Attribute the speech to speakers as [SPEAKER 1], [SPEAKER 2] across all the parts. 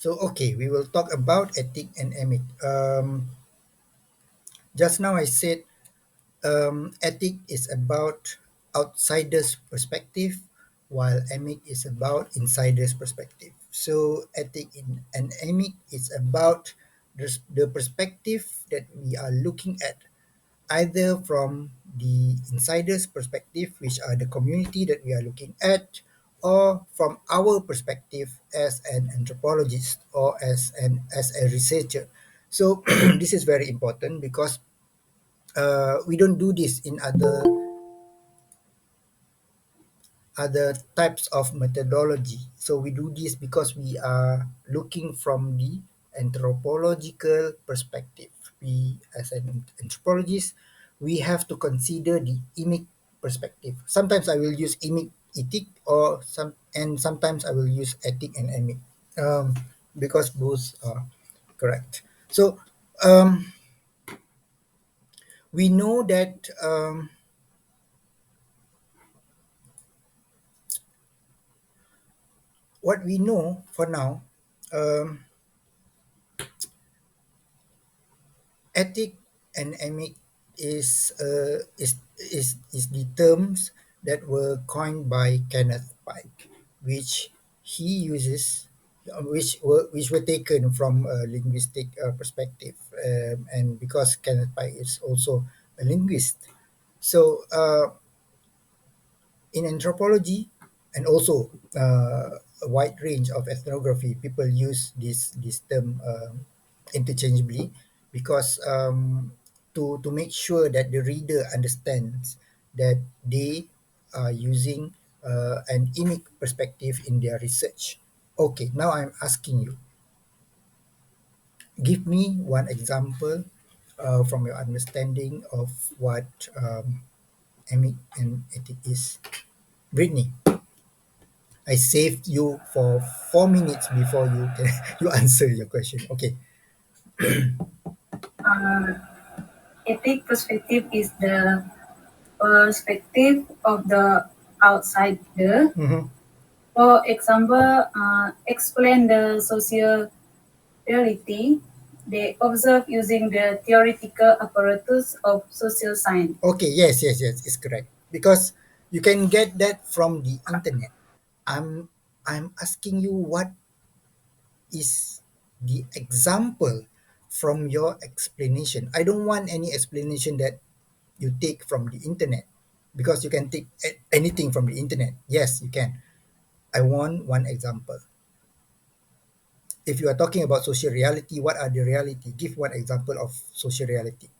[SPEAKER 1] So, okay, we will talk about ethic and EMIC. Just now I said ethic is about outsiders' perspective, while EMIC is about insiders' perspective. So, ethic and EMIC is about the perspective that we are looking at, either from the insiders' perspective, which are the community that we are looking at, or from our perspective as an anthropologist or as a researcher. So this is very important because we don't do this in other types of methodology. So we do this because we are looking from the anthropological perspective. We, as an anthropologist, we have to consider the EMIC perspective. Sometimes I will use EMIC ethic and sometimes I will use ethic and EMIC because both are correct. So we know that what we know for now, um, ethic and emic is the terms that were coined by Kenneth Pike, which he uses, which were taken from a linguistic perspective, and because Kenneth Pike is also a linguist, so in anthropology and also a wide range of ethnography, people use this term interchangeably because to make sure that the reader understands that they are using an EMIC perspective in their research. Okay, now I'm asking you, give me one example from your understanding of what EMIC and ethic is. Brittany, I saved you for 4 minutes before you can you answer your question. Okay.
[SPEAKER 2] Uh, Ethic perspective is the perspective of the outsider.
[SPEAKER 1] Mm-hmm.
[SPEAKER 2] For example, explain the social reality they observe using the theoretical apparatus of social science.
[SPEAKER 1] Okay. Yes. It's correct because you can get that from the internet. I'm I'm asking you what is the example from your explanation. I don't want any explanation that you take from the internet because you can take anything from the internet. Yes, you can. I want one example. If you are talking about social reality, what are the reality? Give one example of social reality.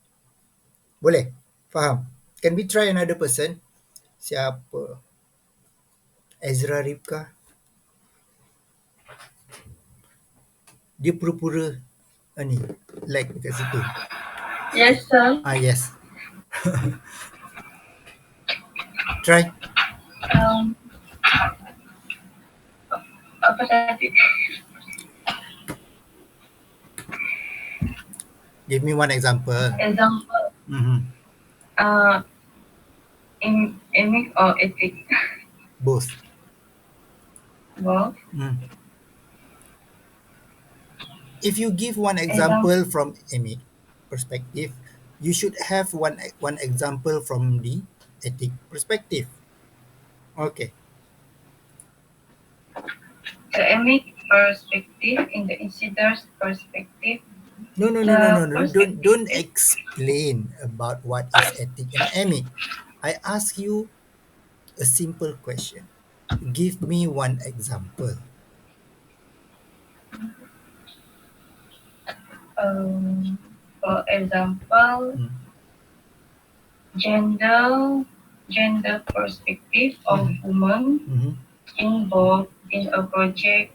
[SPEAKER 1] Boleh? Faham? Can we try another person? Siapa? Ezra Ripka? Dia pura-pura ni, like dekat situ.
[SPEAKER 2] Yes, sir.
[SPEAKER 1] Ah, yes. Try.
[SPEAKER 2] Um, Apa tadi?
[SPEAKER 1] Give me one example.
[SPEAKER 2] Example,
[SPEAKER 1] Mm-hmm.
[SPEAKER 2] uh, in EMIC or ethic.
[SPEAKER 1] Both.
[SPEAKER 2] Well,
[SPEAKER 1] Mm. If you give one
[SPEAKER 2] example,
[SPEAKER 1] example from EMIC perspective, you should have one example from the ethic perspective. Okay.
[SPEAKER 2] the EMIC perspective in the insider's perspective.
[SPEAKER 1] No.
[SPEAKER 2] The perspective
[SPEAKER 1] Don't
[SPEAKER 2] is
[SPEAKER 1] explain about what is ethic and emic. I ask you a simple question. Give me one example.
[SPEAKER 2] um, for example,
[SPEAKER 1] Mm.
[SPEAKER 2] gender gender perspective of
[SPEAKER 1] Mhm.
[SPEAKER 2] women
[SPEAKER 1] Mhm.
[SPEAKER 2] involved in a project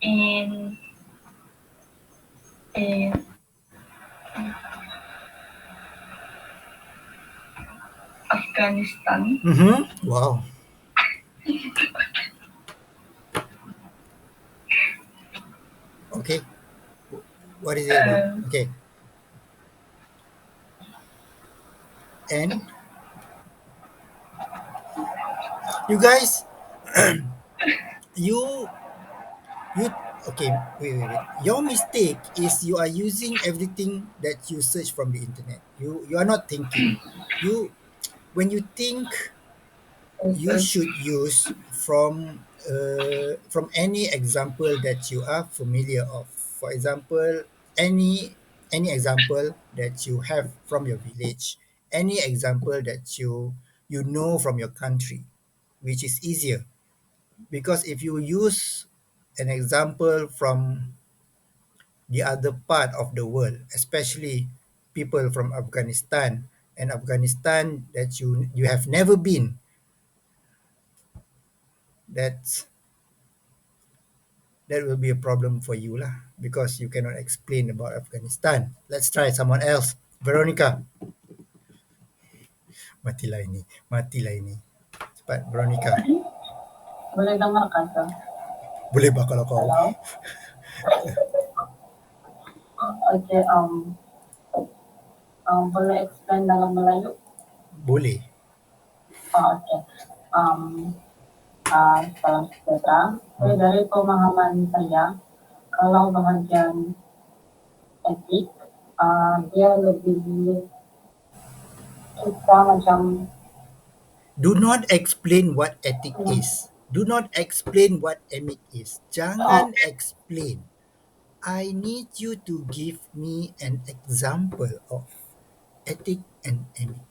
[SPEAKER 2] in in Afghanistan.
[SPEAKER 1] Mhm. Wow. Okay. What is it about?
[SPEAKER 2] Um,
[SPEAKER 1] Okay. And you guys, you you okay, wait. Your mistake is you are using everything that you search from the internet. You are not thinking. You when you think, you
[SPEAKER 2] Okay.
[SPEAKER 1] should use from any example that you are familiar of. For example, any example that you have from your village, any example that you know from your country, which is easier. Because if you use an example from the other part of the world, especially people from Afghanistan, and Afghanistan that you have never been, that's that will be a problem for you lah, because you cannot explain about Afghanistan. Let's try someone else. Veronica. Matilah ini. Cepat, Veronica.
[SPEAKER 2] Boleh dengar kan, sir?
[SPEAKER 1] Boleh ba kalau kau?
[SPEAKER 2] Hello? Okay, boleh explain dalam Melayu?
[SPEAKER 1] Boleh.
[SPEAKER 2] Okay. Salam sejahtera. Jadi dari pemahaman saya, kalau bahagian etik, dia lebih kita macam
[SPEAKER 1] Do not explain what ethic is. Do not explain what EMIC is.
[SPEAKER 2] oh,
[SPEAKER 1] Jangan explain. I need you to give me an example of ethic and EMIC.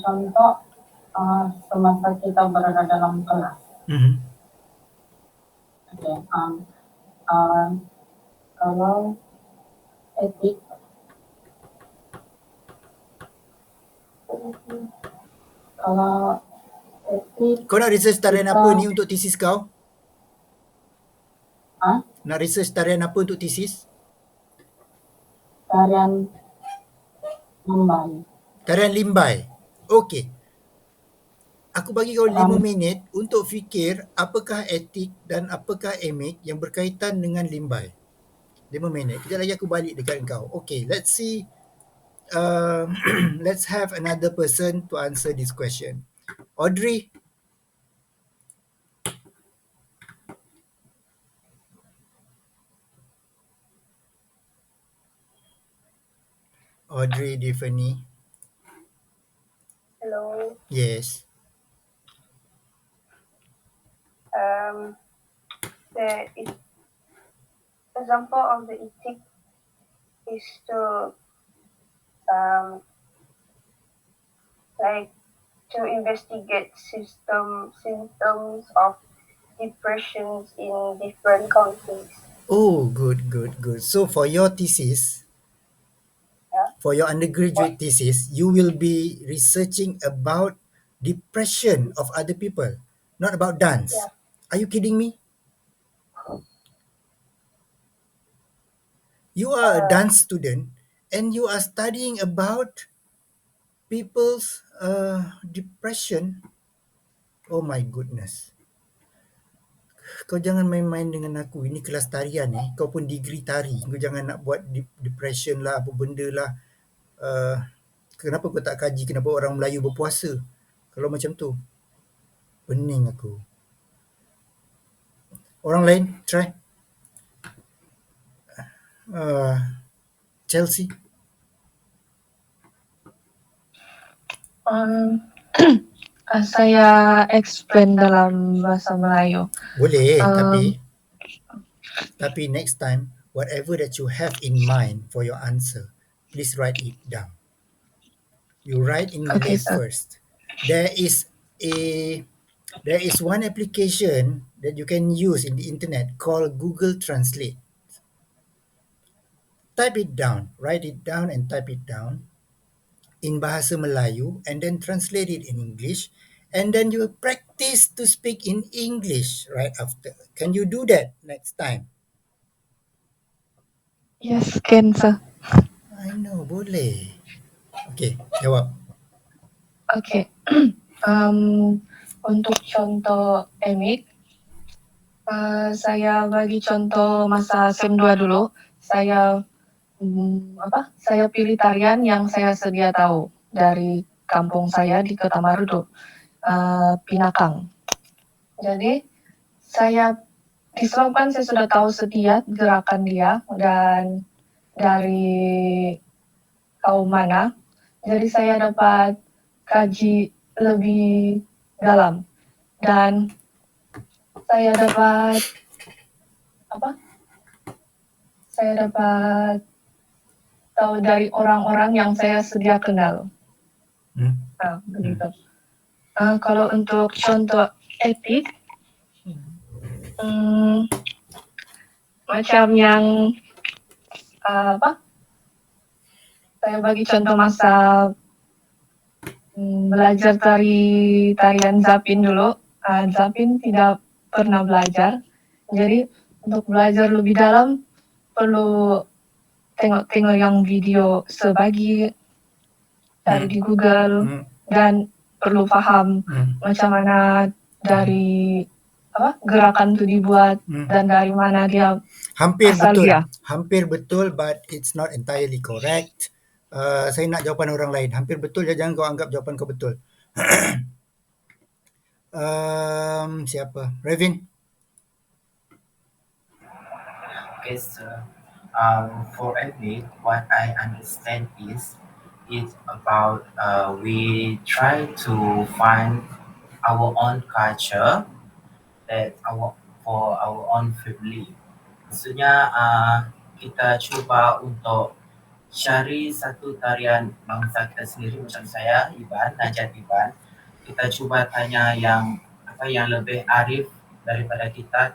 [SPEAKER 2] contoh semasa kita berada dalam kelas.
[SPEAKER 1] Mm-hmm.
[SPEAKER 2] Okay. Kalau etik, kalau etik
[SPEAKER 1] Kau nak research tarian
[SPEAKER 2] kita,
[SPEAKER 1] apa ni untuk tesis kau?
[SPEAKER 2] ah,
[SPEAKER 1] Nak research tarian apa untuk tesis?
[SPEAKER 2] tarian Mumbai.
[SPEAKER 1] Tarian limbai. Okey. Aku bagi kau 5
[SPEAKER 2] Um,
[SPEAKER 1] minit untuk fikir apakah etik dan apakah EMIC yang berkaitan dengan limbai. 5 minit. Kejap lagi aku balik dekat kau. Okay, let's see. Let's have another person to answer this question. Audrey. Audrey Tiffany.
[SPEAKER 3] Hello.
[SPEAKER 1] Yes.
[SPEAKER 3] The example of the ETIC is to um, like to investigate symptoms of depressions in different countries.
[SPEAKER 1] Oh, good. So for your thesis,
[SPEAKER 3] Yeah.
[SPEAKER 1] for your undergraduate thesis, you will be researching about depression of other people, not about dance.
[SPEAKER 3] Yeah.
[SPEAKER 1] Are you kidding me? You are a dance student and you are studying about people's depression. Oh my goodness. Kau jangan main-main dengan aku. Ini kelas tarian Kau pun degree tari. Kau jangan nak buat depression lah, apa benda lah. Uh, kenapa kau tak kaji kenapa orang Melayu berpuasa? Kalau macam tu, pening aku. Orang lain, try. Uh, Chelsea.
[SPEAKER 4] Saya explain dalam bahasa Melayu.
[SPEAKER 1] Boleh, tapi next time, whatever that you have in mind for your answer, please write it down. You write in Malay
[SPEAKER 4] Okay, sir.
[SPEAKER 1] first. There is one application that you can use in the internet called Google Translate. Type it down, write it down and type it down in Bahasa Melayu and then translate it in English, and then you practice to speak in English right after. Can you do that next time?
[SPEAKER 4] Yes, can, sir.
[SPEAKER 1] I know, boleh. Okay, jawab.
[SPEAKER 4] Okay. Untuk contoh EMIC, saya bagi contoh masa SEM 2 dulu. Saya saya pilih tarian yang saya sedia tahu dari kampung saya di Kota Marudu. Pinakang. Jadi disebabkan saya sudah tahu setiap gerakan dia dan dari kaum mana, jadi saya dapat kaji lebih dalam dan saya dapat apa? Saya dapat tahu dari orang-orang yang saya sedia kenal. Begitu. Kalau untuk contoh etik, macam yang saya bagi contoh masa belajar tarian Zapin dulu. Zapin tidak pernah belajar, jadi untuk belajar lebih dalam perlu tengok-tengok yang video sebagi, cari di Google, dan perlu paham macam mana dari gerakan itu dibuat dan dari mana dia
[SPEAKER 1] Hampir
[SPEAKER 4] asal
[SPEAKER 1] betul.
[SPEAKER 4] dia.
[SPEAKER 1] Hampir betul, but it's not entirely correct. Saya nak jawapan orang lain. Hampir betul je, jangan kau anggap jawapan kau betul. Siapa? Revin?
[SPEAKER 5] Okay, so for ethnic, what I understand is it's about we try to find our own culture that for our own family. Maksudnya kita cuba untuk cari satu tarian bangsa kita sendiri macam saya, Iban, Najat Iban. Kita cuba tanya yang yang lebih arif daripada kita,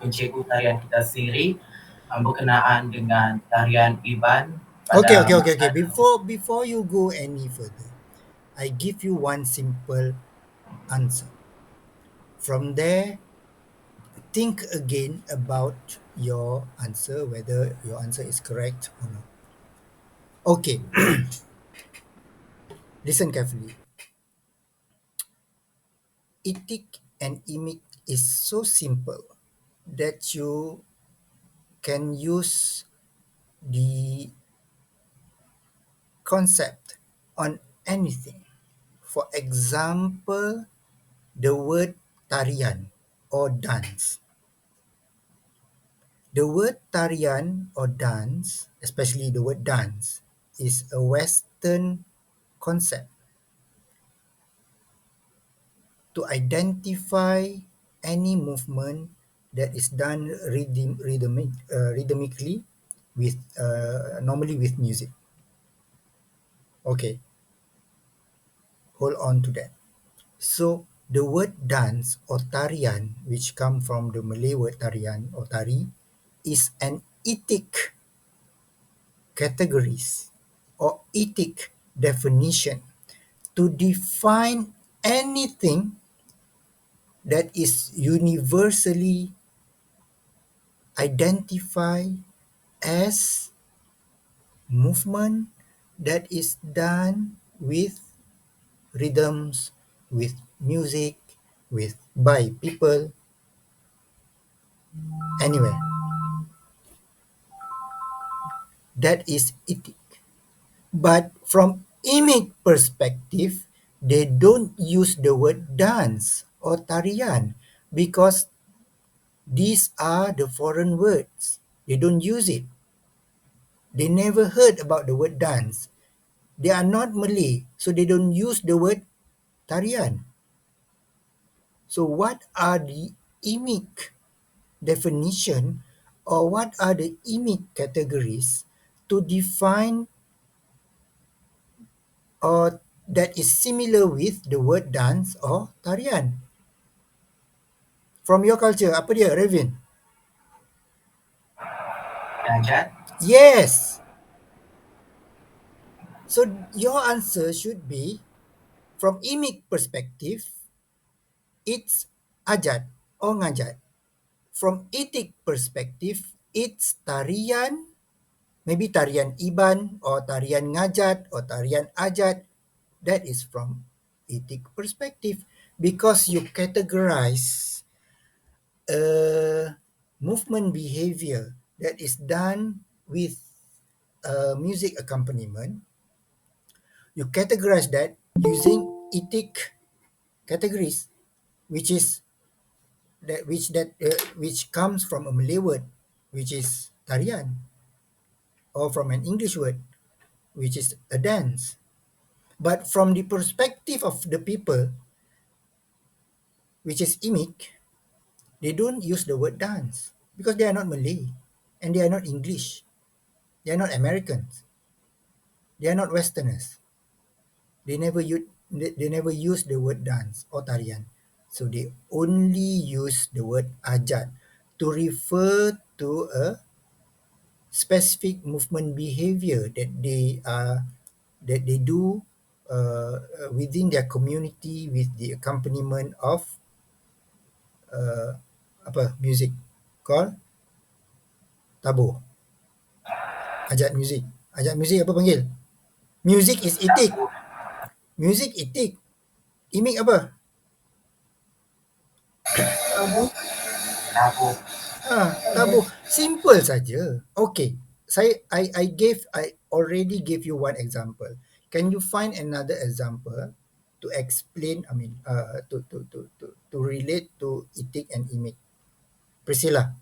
[SPEAKER 5] pencikgu tarian kita sendiri berkenaan dengan tarian Iban.
[SPEAKER 1] Okay. Before you go any further, I give you one simple answer. From there, think again about your answer, whether your answer is correct or not. Okay. Listen carefully. ETIC and EMIC is so simple that you can use the concept on anything. For example, the word tarian or dance. The word tarian or dance, especially the word dance, is a Western concept to identify any movement that is done rhythmically with normally with music. Okay, hold on to that. So the word dance or tarian, which come from the Malay word tarian or tari, is an etic categories or etic definition to define anything that is universally identified as movement that is done with rhythms, with music, with by people anywhere. That is etic. But from EMIC perspective, they don't use the word dance or tarian because these are the foreign words. They don't use it. They never heard about the word dance. They are not Malay, so they don't use the word tarian. So what are the EMIC definition or what are the EMIC categories to define or that is similar with the word dance or tarian? From your culture, apa dia, Revin?
[SPEAKER 5] Najat?
[SPEAKER 1] Yes. So your answer should be, from EMIC perspective, it's ajat or ngajat. From ETIC perspective, it's tarian, maybe tarian iban or tarian ngajat or tarian ajat. That is from ETIC perspective because you categorize a movement behavior that is done with music accompaniment. You categorize that using ETIC categories, which is which comes from a Malay word, which is tarian, or from an English word, which is a dance. But from the perspective of the people, which is EMIC, they don't use the word dance because they are not Malay and they are not English. They are not Americans. They are not Westerners. They never use the word dance or tarian. So they only use the word ajat to refer to a specific movement behavior that they do within their community with the accompaniment of apa music called tabur, ajat music apa panggil, music is itik, music itik, imik apa?
[SPEAKER 5] Tabu.
[SPEAKER 1] Tabur, simple saja. Okay, I already gave you one example. Can you find another example to explain, I mean, to relate to itik and imik? Priscilla.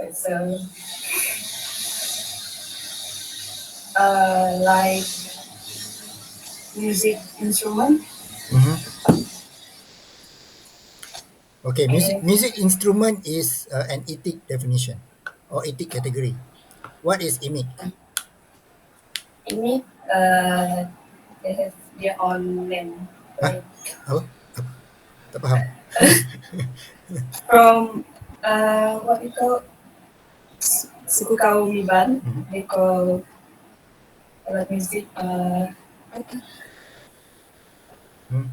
[SPEAKER 4] So, like music instrument
[SPEAKER 1] Mm-hmm. Okay,
[SPEAKER 4] and
[SPEAKER 1] music instrument is an itik definition or itik category. What is imik?
[SPEAKER 4] ini they have their own name.
[SPEAKER 1] Hah?
[SPEAKER 4] Like
[SPEAKER 1] Apa? Apa? Tak faham.
[SPEAKER 4] from what we call suku kaum Iban, they call alat music
[SPEAKER 1] Hmm.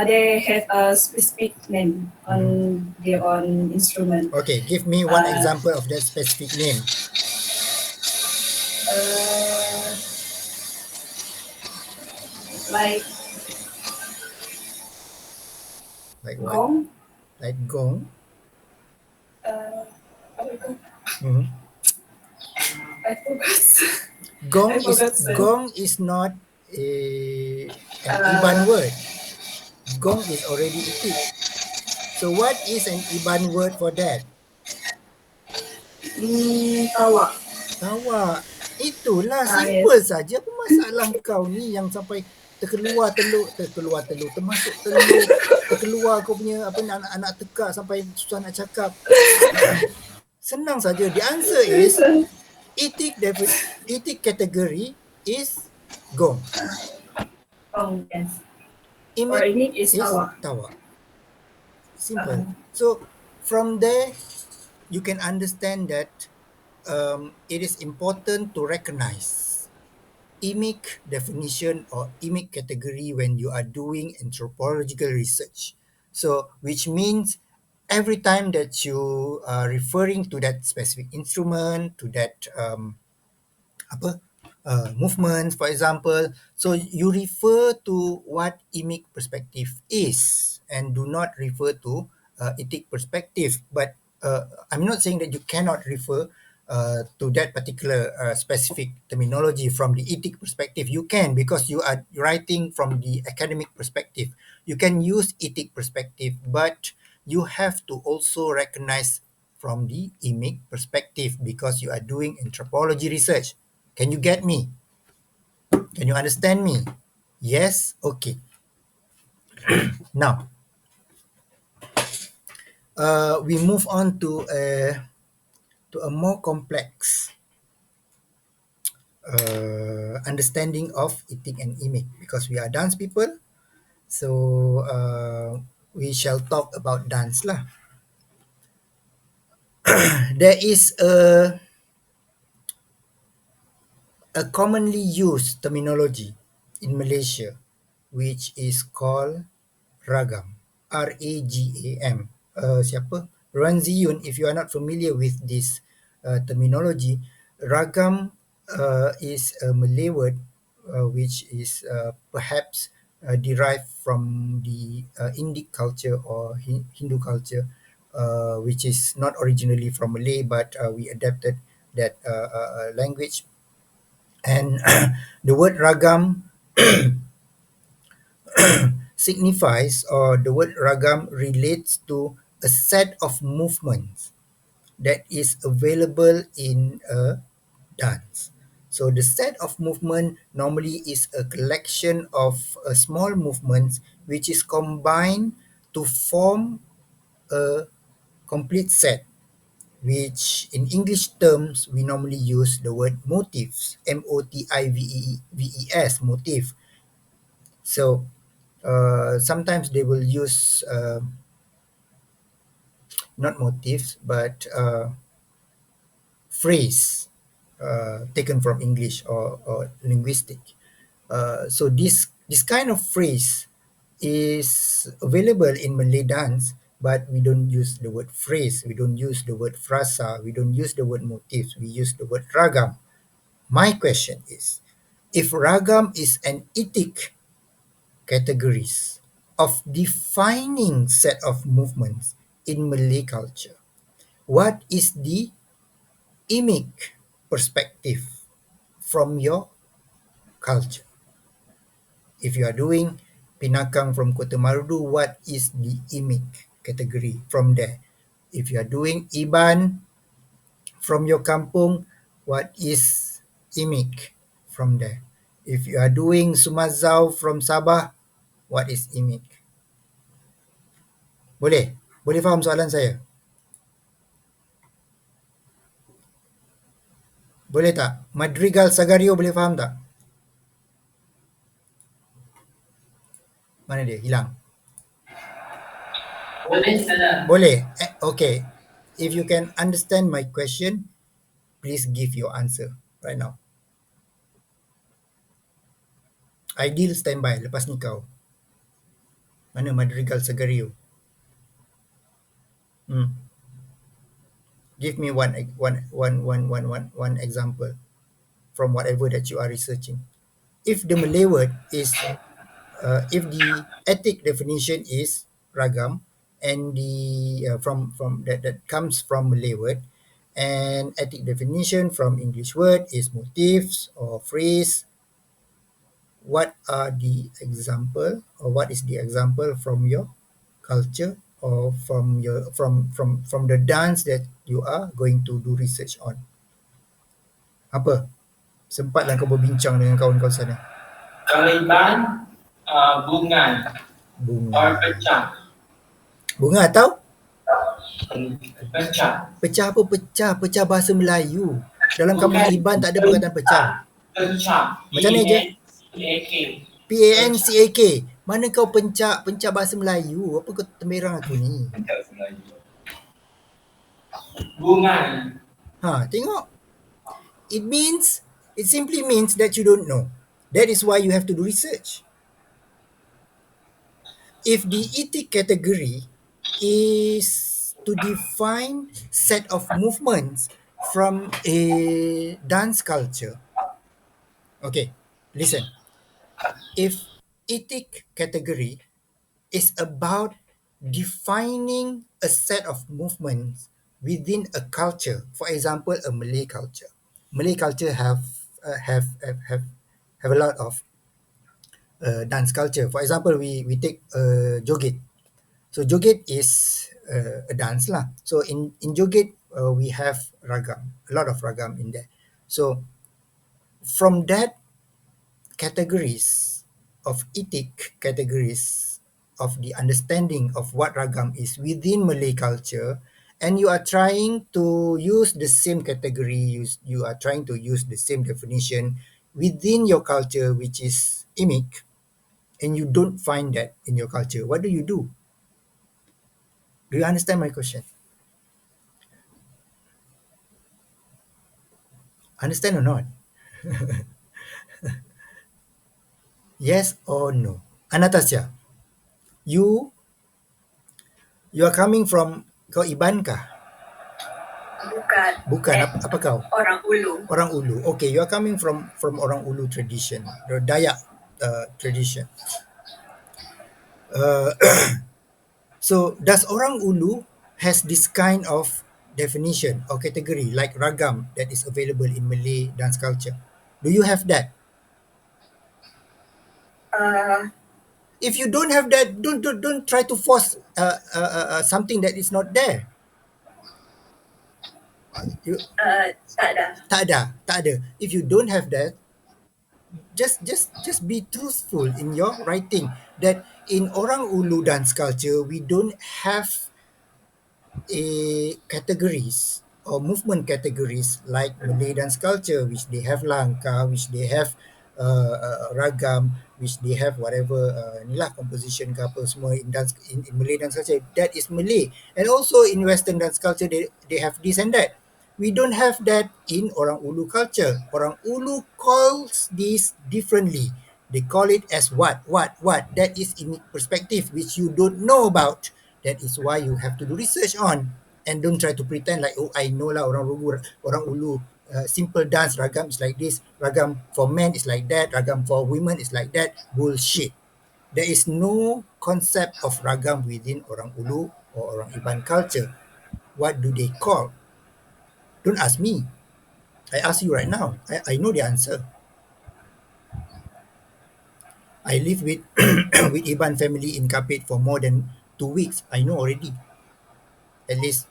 [SPEAKER 4] they have a specific name on their own instrument.
[SPEAKER 1] Okay, give me one
[SPEAKER 4] Uh,
[SPEAKER 1] example of that specific name.
[SPEAKER 4] Uh, like
[SPEAKER 1] Like what?
[SPEAKER 4] gong.
[SPEAKER 1] Like gong.
[SPEAKER 4] What we call?
[SPEAKER 1] Mhm.
[SPEAKER 4] I forgot.
[SPEAKER 1] Gong
[SPEAKER 4] I
[SPEAKER 1] is
[SPEAKER 4] forgot. Sir.
[SPEAKER 1] gong is not an Iban word. Gong is already itik. So what is an Iban word for that?
[SPEAKER 4] Tawa.
[SPEAKER 1] Tawa. Itulah
[SPEAKER 4] Yes.
[SPEAKER 1] simple saja. Apa masalah kau ni yang sampai terkeluar telur, termasuk telur, terkeluar kau punya apa anak-anak tekak sampai susah nak cakap. Senang saja. The answer is etic category is gong.
[SPEAKER 4] Oh yes.
[SPEAKER 1] Imik
[SPEAKER 4] Or ini is
[SPEAKER 1] is
[SPEAKER 4] tawa.
[SPEAKER 1] tawa. Simple. So from there you can understand that it is important to recognize EMIC definition or EMIC category when you are doing anthropological research. So, which means every time that you are referring to that specific instrument, to that apa movements, for example, so you refer to what EMIC perspective is and do not refer to ETIC perspective. But I'm not saying that you cannot refer to that particular specific terminology from the ETIC perspective. You can, because you are writing from the academic perspective. You can use ETIC perspective, but you have to also recognize from the EMIC perspective because you are doing anthropology research. Can you get me? Can you understand me? Yes? Okay. Now, we move on to a more complex understanding of eating and image because we are dance people. So we shall talk about dance lah. There is a commonly used terminology in Malaysia which is called ragam. R-A-G-A-M. Siapa? Ranziyun, if you are not familiar with this terminology, ragam is a Malay word which is perhaps derived from the Indic culture or Hindu culture, which is not originally from Malay, but we adapted that language. And the word ragam signifies, or the word ragam relates to a set of movements that is available in a dance. So the set of movement normally is a collection of small movements which is combined to form a complete set, which in English terms we normally use the word motifs, motives, motif. So sometimes they will use not motifs but phrase taken from English or linguistic. So this kind of phrase is available in Malay dance, but we don't use the word phrase, we don't use the word frasa, we don't use the word motifs, we use the word ragam. My question is, if ragam is an ETIC categories of defining set of movements in Malay culture, what is the EMIC perspective from your culture? If you are doing Pinakang from Kota Marudu, what is the EMIC category from there? If you are doing Iban from your kampung, what is EMIC from there? If you are doing Sumazau from Sabah, what is EMIC? Boleh? Boleh faham soalan saya? Boleh tak? Madrigal Sagario boleh faham tak? Mana dia? Hilang.
[SPEAKER 5] Boleh sana.
[SPEAKER 1] Boleh? Okay. If you can understand my question, please give your answer right now. Ideal standby lepas ni kau. Mana Madrigal Sagario? Give me one example from whatever that you are researching. If the Malay word is, if the ETIC definition is ragam, and the from that comes from Malay word, and ETIC definition from English word is motifs or phrase, what are the example, or what is the example from your culture, or from your from the dance that you are going to do research on? Apa? Sempatlah kau berbincang dengan kawan kau sana.
[SPEAKER 5] Kaliban bunga or
[SPEAKER 1] Bunga.
[SPEAKER 5] pecah.
[SPEAKER 1] Bunga atau?
[SPEAKER 5] Pecah.
[SPEAKER 1] Pecah apa pecah? Pecah bahasa Melayu. Dalam kamus
[SPEAKER 5] Bukan.
[SPEAKER 1] Iban tak ada perkataan pecah.
[SPEAKER 5] Pecah.
[SPEAKER 1] Macam mana je?
[SPEAKER 5] PANCAK.
[SPEAKER 1] PANCAK. Mana kau pencak? Pencak bahasa Melayu. Apa kau temberang aku ni?
[SPEAKER 5] Bunga.
[SPEAKER 1] Tengok. It simply means that you don't know. That is why you have to do research. If the ETIC category is to define set of movements from a dance culture. Okay, listen. If ETIC category is about defining a set of movements within a culture, for example, a Malay culture. Malay culture have a lot of dance culture. For example, we take joget. So joget is a dance lah. So in joget we have ragam, a lot of ragam in there. So from that categories of ETIC categories of the understanding of what ragam is within Malay culture, and you are trying to use the same category, you are trying to use the same definition within your culture, which is EMIC, and you don't find that in your culture, what do you do? Do you understand my question? Understand or not? Yes or no? Anastasia, you are coming from, kau Iban kah? Bukan. Apa kau?
[SPEAKER 3] Orang Ulu.
[SPEAKER 1] Orang Ulu. Okay, you are coming from Orang Ulu tradition, the Dayak tradition. Uh, so does orang Ulu has this kind of definition or category like ragam that is available in Malay dance culture? Do you have that?
[SPEAKER 3] Uh,
[SPEAKER 1] If you don't have that, don't try to force something that is not there. You
[SPEAKER 3] tak ada.
[SPEAKER 1] tak ada. If you don't have that, just be truthful in your writing that in orang Ulu dance culture we don't have a categories or movement categories like Malay dance culture, which they have langkah, which they have ragam, which they have whatever ni lah composition ke apa semua in dance in Malay dance culture. That is Malay, and also in Western dance culture they have this and that. We don't have that in Orang Ulu culture. Orang Ulu calls this differently. They call it as what. That is in perspective which you don't know about. That is why you have to do research on, and don't try to pretend like, oh, I know lah orang Ulu simple dance ragam is like this, ragam for men is like that, ragam for women is like that. Bullshit. There is no concept of ragam within Orang Ulu or Orang Iban culture. What do they call? Don't ask me. I ask you right now. I know the answer. I live with with Iban family in Kapit for more than 2 weeks. I know already. At least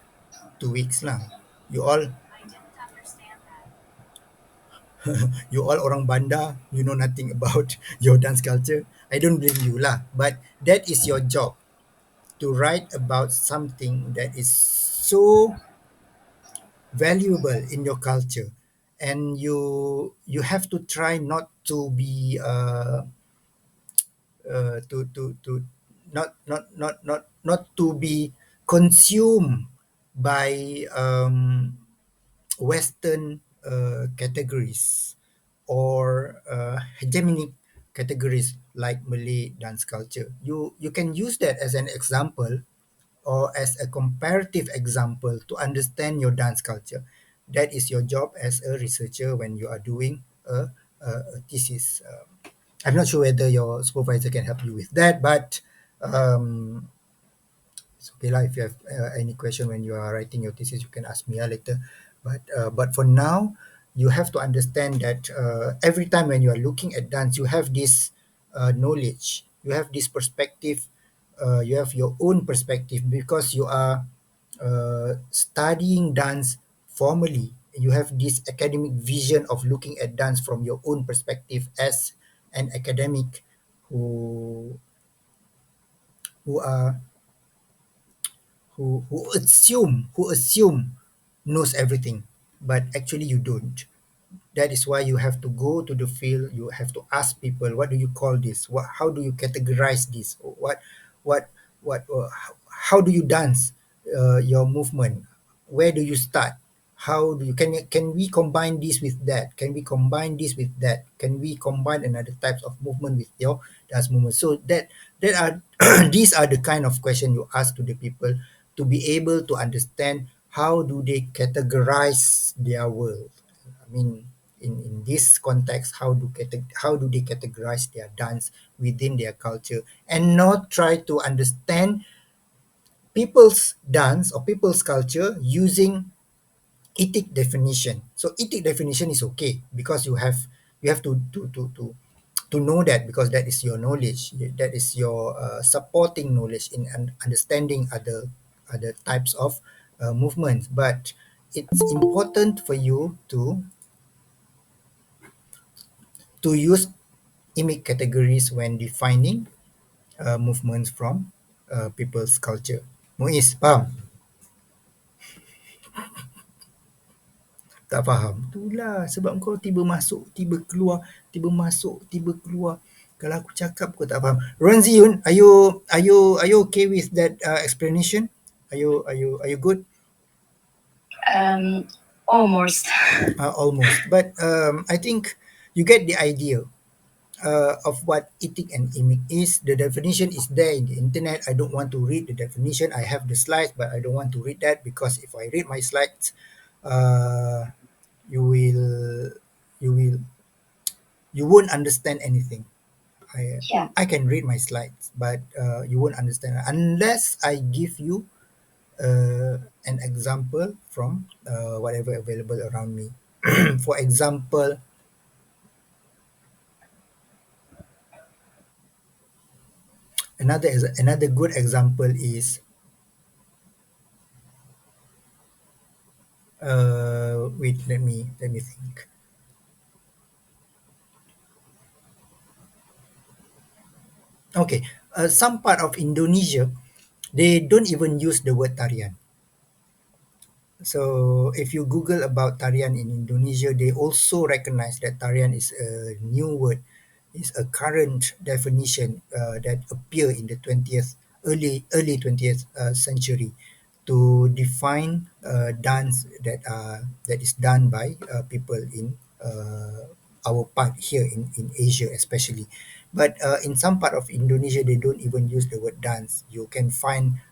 [SPEAKER 1] 2 weeks lah. You all you all orang Banda, you know nothing about your dance culture. I don't blame you lah. But that is your job to write about something that is so valuable in your culture, and you have to try not to be to not to be consumed by Western categories or hegemonic categories like Malay dance culture. You can use that as an example or as a comparative example to understand your dance culture. That is your job as a researcher when you are doing a thesis. I'm not sure whether your supervisor can help you with that, but um, it's okay lah. If you have any question when you are writing your thesis, you can ask me later. But for now, you have to understand that every time when you are looking at dance, you have this knowledge, you have this perspective, you have your own perspective because you are studying dance formally. You have this academic vision of looking at dance from your own perspective as an academic who who are who assume knows everything, but actually you don't. That is why you have to go to the field. You have to ask people, what do you call this? What, how do you categorize this? What how do you dance your movement? Where do you start? How do you can we combine this with that? Can we combine this with that? Can we combine another types of movement with your dance movement? So that are these are the kind of question you ask to the people to be able to understand how do they categorize their world. I mean, in this context, how do they categorize their dance within their culture, and not try to understand people's dance or people's culture using ETIC definition. So ETIC definition is okay because you have to know that, because that is your knowledge, that is your supporting knowledge in understanding other types of movements. But it's important for you to use EMIC categories when defining movements from people's culture. Muiz, faham? Tak faham. Itulah sebab kau tiba masuk, tiba keluar, tiba masuk, tiba keluar. Kalau aku cakap kau tak faham. Ranziun, are you okay with that explanation? Are you good?
[SPEAKER 4] Almost.
[SPEAKER 1] Almost. But I think you get the idea of what ETIC and EMIC is. The definition is there in the internet. I don't want to read the definition. I have the slides, but I don't want to read that because if I read my slides, uh, you will you will you won't understand anything. I
[SPEAKER 3] Yeah.
[SPEAKER 1] I can read my slides, but you won't understand unless I give you an example from whatever available around me. For example, another good example is wait, let me think. Okay, some part of Indonesia, they don't even use the word tarian. So if you Google about tarian in Indonesia, they also recognize that tarian is a new word, is a current definition that appear in the 20th early 20th century to define dance that is done by people in our part here in Asia especially. But in some part of Indonesia, they don't even use the word dance. You can find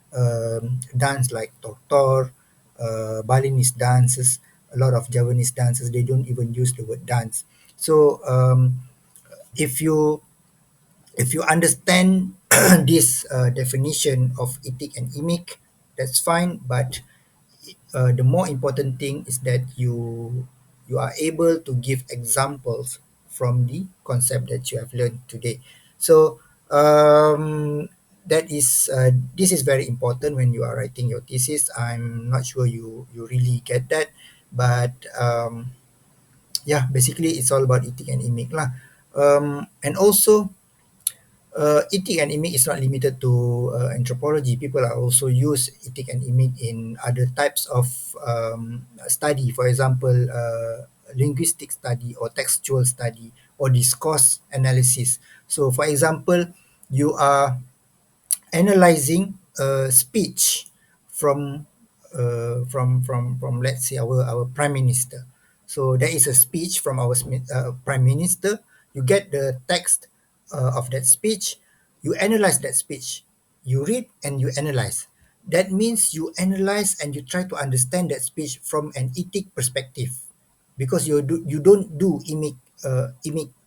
[SPEAKER 1] dance like tortor, Balinese dances, a lot of Javanese dances. They don't even use the word dance. So if you if you understand this definition of ETIC and EMIC, that's fine. But the more important thing is that you are able to give examples from the concept that you have learned today. So that is this is very important when you are writing your thesis. I'm not sure you really get that, but yeah, basically it's all about ETIC and EMIC lah. And also ETIC and EMIC is not limited to anthropology. People are also use ETIC and EMIC in other types of study. For example, linguistic study or textual study or discourse analysis. So, for example, you are analyzing a speech from from let's say our prime minister. So there is a speech from our prime minister. You get the text of that speech. You analyze that speech. You read and you analyze. That means you analyze and you try to understand that speech from an ethic perspective, because you don't do imic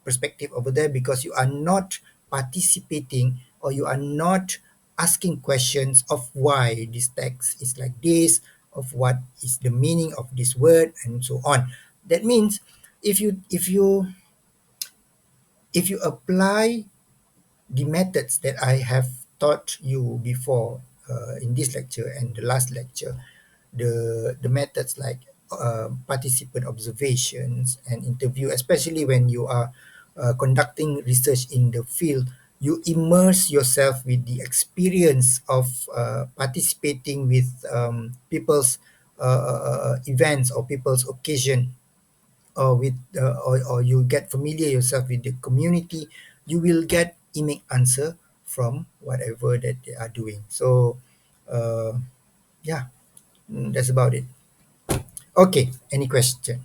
[SPEAKER 1] perspective over there, because you are not participating or you are not asking questions of why this text is like this, of what is the meaning of this word and so on. That means if you apply the methods that I have taught you before in this lecture and the last lecture, the methods like participant observations and interview, especially when you are conducting research in the field, you immerse yourself with the experience of participating with people's events or people's occasion, or with or you get familiar yourself with the community, you will get unique answer from whatever that they are doing. So yeah, that's about it. Okay, any question?